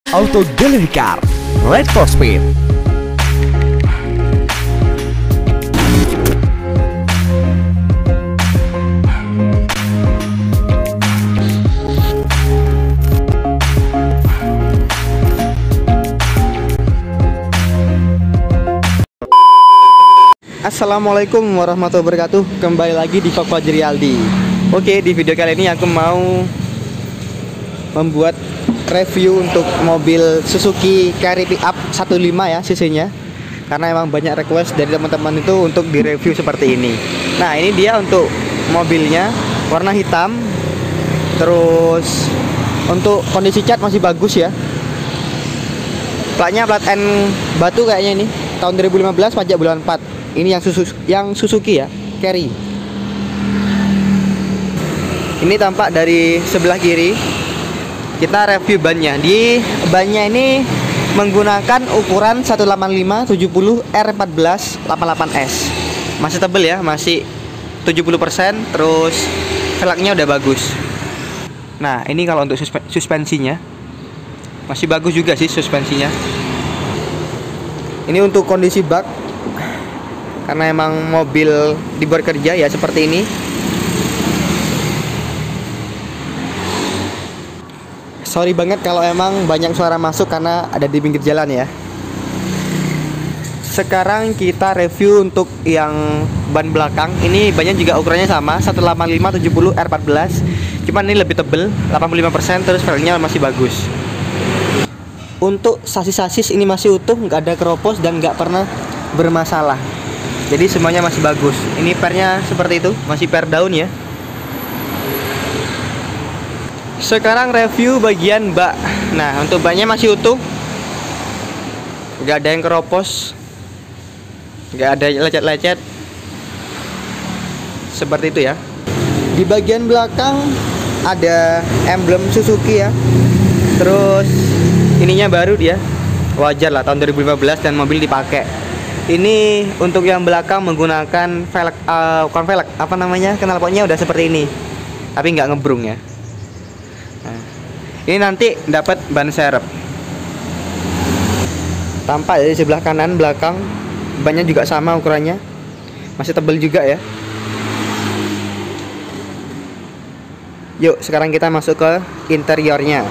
Auto Gallery Car, Red for Speed. Assalamualaikum warahmatullahi wabarakatuh. Kembali lagi di Vlog Fajri Aldi. Oke, di video kali ini aku mau membuat review untuk mobil Suzuki Carry Pickup 15 ya cc-nya. Karena emang banyak request dari teman-teman itu untuk direview seperti ini. Nah, ini dia untuk mobilnya, warna hitam. Terus untuk kondisi cat masih bagus ya. Platnya plat N batu kayaknya ini. Tahun 2015, pajak bulan 4. Ini yang Suzuki ya, Carry. Ini tampak dari sebelah kiri. Kita review bannya. Di bannya ini menggunakan ukuran 185/70 R14 88S. Masih tebel ya, masih 70%. Terus velgnya udah bagus. Nah, ini kalau untuk suspensinya masih bagus juga sih suspensinya. Ini untuk kondisi bak, karena emang mobil dibuat kerja ya seperti ini. Sorry banget kalau emang banyak suara masuk karena ada di pinggir jalan ya. Sekarang kita review untuk yang ban belakang. Ini bannya juga ukurannya sama, 185/70 R14. Cuman ini lebih tebel, 85%. Terus velgnya masih bagus. Untuk sasis ini masih utuh, nggak ada keropos dan nggak pernah bermasalah. Jadi semuanya masih bagus. Ini pernya seperti itu, masih per daun ya. Sekarang review bagian bak. Nah, untuk baknya masih utuh, nggak ada yang keropos, nggak ada lecet-lecet, seperti itu ya. Di bagian belakang ada emblem Suzuki ya. Terus ininya baru dia, wajar lah, tahun 2015 dan mobil dipakai. Ini untuk yang belakang menggunakan velg, bukan velg, apa namanya, knalpotnya udah seperti ini, tapi nggak ngebrung ya. Nah, ini nanti dapat ban serep. Tampak dari sebelah kanan belakang, bannya juga sama ukurannya, masih tebal juga ya. Yuk, sekarang kita masuk ke interiornya.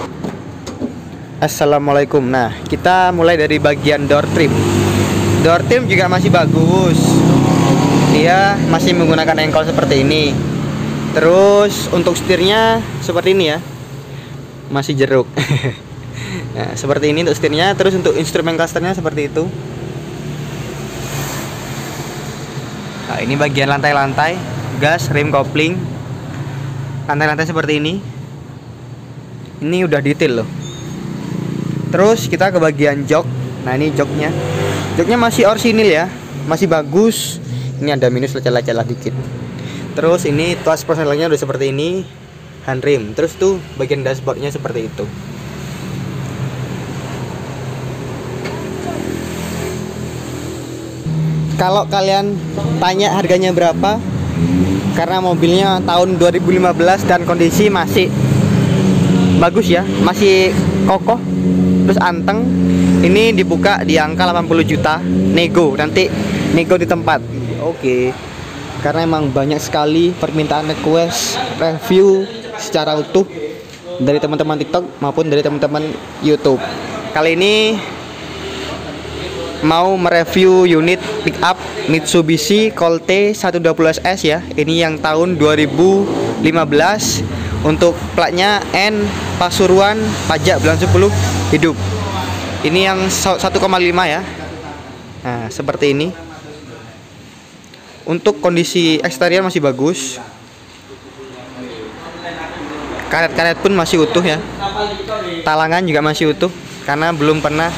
Assalamualaikum. Nah, kita mulai dari bagian door trim. Door trim juga masih bagus. Dia masih menggunakan engkol seperti ini. Terus untuk setirnya seperti ini ya, masih jeruk. Nah, seperti ini untuk setirnya. Terus untuk instrumen clusternya seperti itu. Nah, ini bagian lantai-lantai, gas, rem, kopling. Lantai-lantai seperti ini. Ini udah detail loh. Terus kita ke bagian jok. Nah, ini joknya. Joknya masih orsinil ya, masih bagus. Ini ada minus lecet-lecet dikit. Terus ini tuas personelnya udah seperti ini, handrem. Terus tuh bagian dashboardnya seperti itu. Kalau kalian tanya harganya berapa, karena mobilnya tahun 2015 dan kondisi masih bagus ya, masih kokoh, terus anteng. Ini dibuka di angka 80 juta, nego, nanti nego di tempat. Oke. Karena emang banyak sekali permintaan request review secara utuh dari teman-teman TikTok maupun dari teman-teman YouTube. Kali ini mau mereview unit pickup Mitsubishi Colt 120S ya. Ini yang tahun 2015. Untuk platnya N Pasuruan, pajak bulan 10 hidup. Ini yang 1,5 ya. Nah, seperti ini. Untuk kondisi eksterior masih bagus. Karet-karet pun masih utuh ya. Talangan juga masih utuh karena belum pernah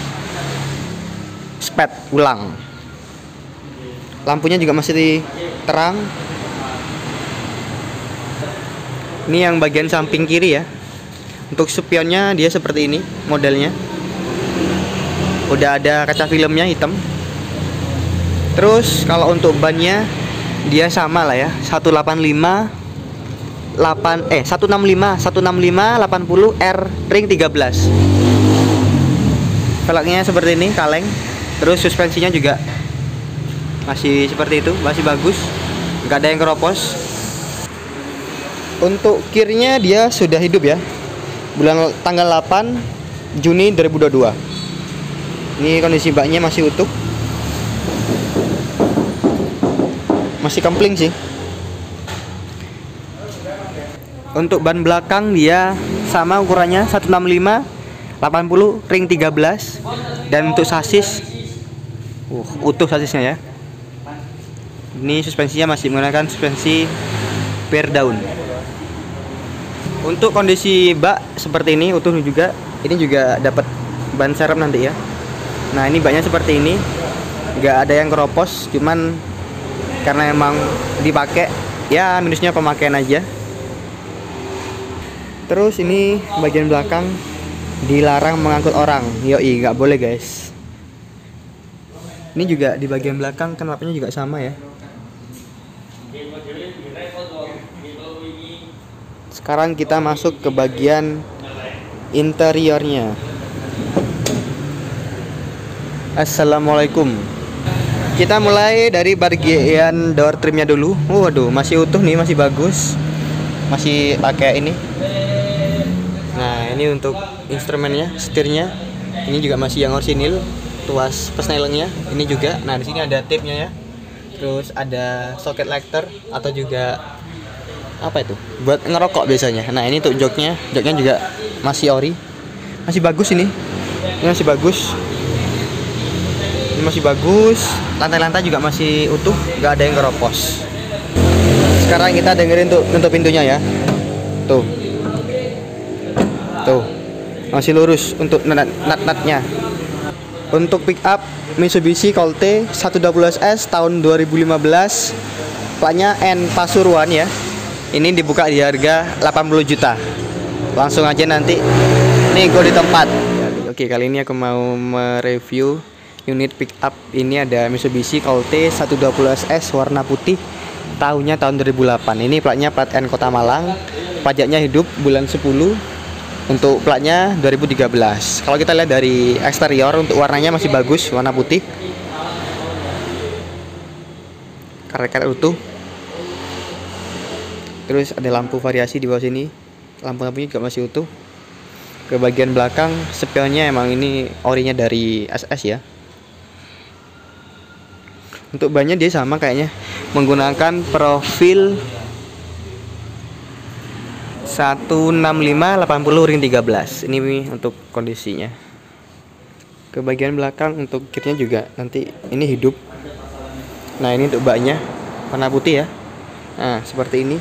spet ulang. Lampunya juga masih terang. Ini yang bagian samping kiri ya. Untuk spionnya dia seperti ini modelnya. Udah ada kaca filmnya hitam. Terus kalau untuk bannya dia sama lah ya, 165 165 80 R ring 13. Velgnya seperti ini, kaleng. Terus suspensinya juga masih seperti itu, masih bagus, nggak ada yang keropos. Untuk kirnya dia sudah hidup ya, tanggal 8 Juni 2022. Ini kondisi baknya masih utuh, masih kempling sih. Untuk ban belakang dia sama ukurannya 165 80 ring 13. Dan untuk sasis utuh sasisnya ya. Ini suspensinya masih menggunakan suspensi per daun. Untuk kondisi bak seperti ini utuh juga. Ini juga dapat ban serep nanti ya. Nah ini baknya seperti ini, nggak ada yang keropos, cuman karena emang dipakai ya, minusnya pemakaian aja. Terus ini bagian belakang dilarang mengangkut orang, yoi, nggak boleh guys. Ini juga di bagian belakang knalpotnya juga sama ya. Sekarang kita masuk ke bagian interiornya. Assalamualaikum. Kita mulai dari bagian door trimnya dulu. Waduh, masih utuh nih, masih bagus, masih pakai ini. Nah ini untuk instrumennya, setirnya, ini juga masih yang orsinil. Tuas pesnelengnya ini juga. Nah di sini ada tape-nya ya. Terus ada socket lighter atau juga apa itu? Buat ngerokok biasanya. Nah ini untuk joknya juga masih ori, masih bagus ini. Ini masih bagus. Ini masih bagus. Lantai-lantai juga masih utuh, nggak ada yang keropos. Sekarang kita dengerin untuk pintunya ya. Tuh, masih lurus untuk nut-nutnya. Untuk pick up Mitsubishi Colt 120S tahun 2015, platnya N Pasuruan ya. Ini dibuka di harga 80 juta. Langsung aja nanti nego di tempat. Oke, kali ini aku mau mereview unit pick up. Ini ada Mitsubishi Colt 120S warna putih, tahunnya tahun 2008. Ini platnya plat N Kota Malang. Pajaknya hidup bulan 10. Untuk platnya 2013. Kalau kita lihat dari eksterior, untuk warnanya masih bagus, warna putih. Karet-karet utuh. Terus ada lampu variasi di bawah sini. Lampu-lampunya juga masih utuh. Ke bagian belakang spionnya emang ini orinya dari SS ya. Untuk bannya dia sama kayaknya, menggunakan profil 165/80 ring 13. Ini untuk kondisinya. Ke bagian belakang untuk kitnya juga nanti ini hidup. Nah ini untuk baknya warna putih ya. Nah seperti ini.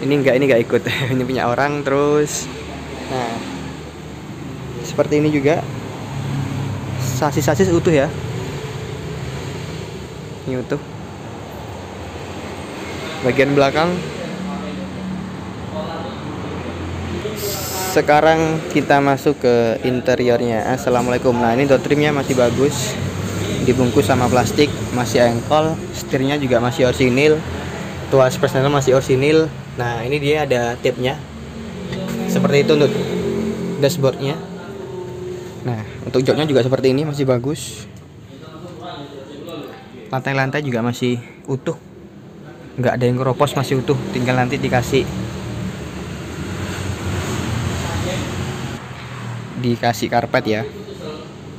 Ini nggak ikut. Ini punya orang. Terus nah seperti ini juga. Sasis utuh ya. Ini utuh. Bagian belakang. Sekarang kita masuk ke interiornya. Assalamualaikum. Nah ini door trimnya masih bagus, dibungkus sama plastik, masih engkol. Setirnya juga masih orsinil. Tuas personel masih orsinil. Nah ini dia ada tape-nya seperti itu untuk dashboardnya. Nah untuk joknya juga seperti ini, masih bagus. Lantai-lantai juga masih utuh, nggak ada yang keropos, masih utuh. Tinggal nanti dikasih karpet ya.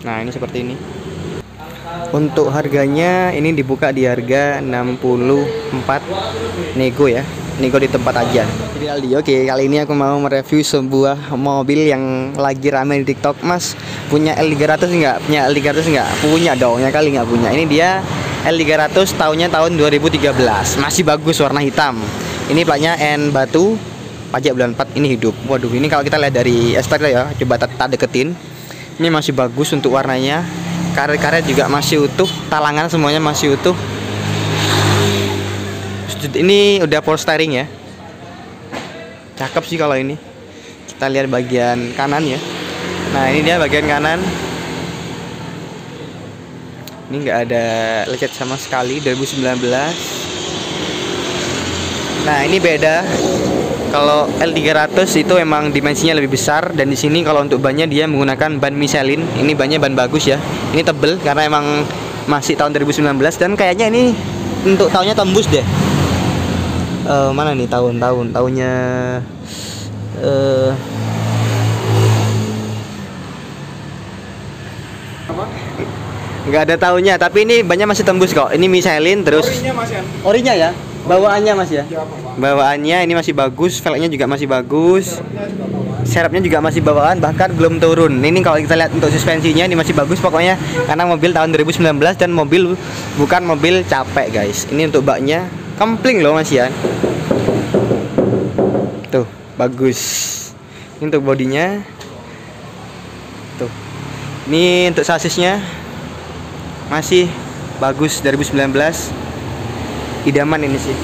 Nah ini seperti ini. Untuk harganya ini dibuka di harga 64, nego ya, nego di tempat aja. Jadi Aldi, oke, kali ini aku mau mereview sebuah mobil yang lagi rame di TikTok. Mas punya L300 nggak? Punya L300 nggak? Punya dong, ya kali nggak punya. Ini dia L300, tahunnya tahun 2013, masih bagus, warna hitam. Ini platnya N Batu, pajak bulan 4, ini hidup. Waduh, ini kalau kita lihat dari eksterior ya, coba tak deketin. Ini masih bagus untuk warnanya. Karet-karet juga masih utuh, talangan semuanya masih utuh. Ini udah power steering ya. Cakep sih kalau ini. Kita lihat bagian kanan ya. Nah, ini dia bagian kanan. Ini nggak ada lecet sama sekali, 2019. Nah, ini beda. Kalau L300 itu emang dimensinya lebih besar, dan di sini kalau untuk bannya dia menggunakan ban Michelin. Ini bannya ban bagus ya. Ini tebel karena emang masih tahun 2019, dan kayaknya ini untuk tahunnya tembus deh. Mana nih tahunnya? Nggak ada tahunnya, tapi ini bannya masih tembus kok. Ini Michelin terus. Orinya ya? Bawaannya Mas ya? Bawaannya ini masih bagus, velgnya juga masih bagus. Serepnya juga masih bawaan, bahkan belum turun. Ini kalau kita lihat untuk suspensinya ini masih bagus pokoknya, karena mobil tahun 2019 dan mobil bukan mobil capek guys. Ini untuk baknya kempling loh Mas ya. Tuh, bagus. Ini untuk bodinya. Tuh. Ini untuk sasisnya masih bagus 2019. Idaman ini sih.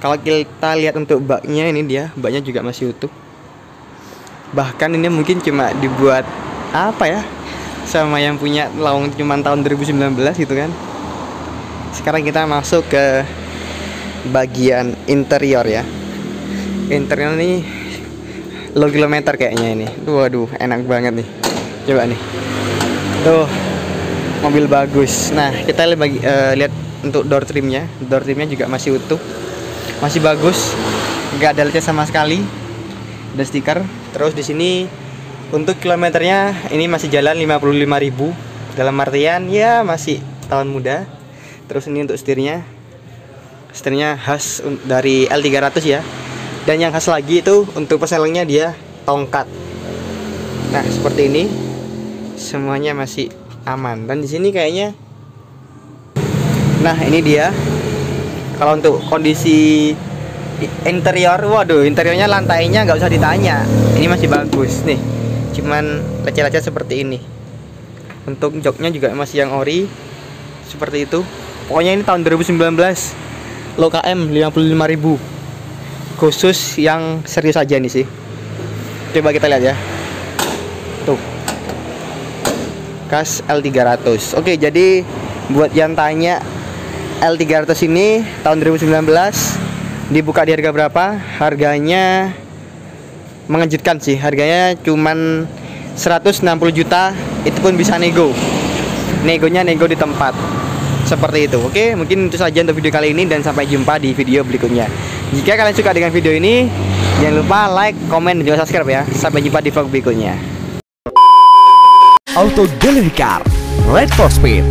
Kalau kita lihat untuk baknya, ini dia, baknya juga masih utuh. Bahkan ini mungkin cuma dibuat apa ya, sama yang punya lawang cuma tahun 2019 gitu kan. Sekarang kita masuk ke bagian interior ya. Interior ini low kilometer kayaknya ini. Waduh, enak banget nih. Coba nih. Tuh, mobil bagus. Nah, kita lihat untuk door trimnya. Door trimnya juga masih utuh, masih bagus, nggak ada lecet sama sekali. Ada stiker. Terus di sini untuk kilometernya ini masih jalan 55.000. Dalam artian ya masih tahun muda. Terus ini untuk setirnya. Setirnya khas dari L300 ya. Dan yang khas lagi itu untuk perselengnya dia tongkat. Nah, seperti ini. Semuanya masih aman. Dan di sini kayaknya, nah ini dia. Kalau untuk kondisi interior, waduh, interiornya lantainya nggak usah ditanya, ini masih bagus nih, cuman lecet-lecet seperti ini. Untuk joknya juga masih yang ori seperti itu. Pokoknya ini tahun 2019, low KM 55.000, khusus yang serius aja nih sih. Coba kita lihat ya. Tuh, khas L300. Oke, jadi buat yang tanya L300 ini tahun 2019 dibuka di harga berapa? Harganya mengejutkan sih. Harganya cuman 160 juta. Itu pun bisa nego. Negonya nego di tempat. Seperti itu. Oke, mungkin itu saja untuk video kali ini, dan sampai jumpa di video berikutnya. Jika kalian suka dengan video ini, jangan lupa like, komen, dan juga subscribe ya. Sampai jumpa di vlog berikutnya. Auto Delivery Car, Right for Speed.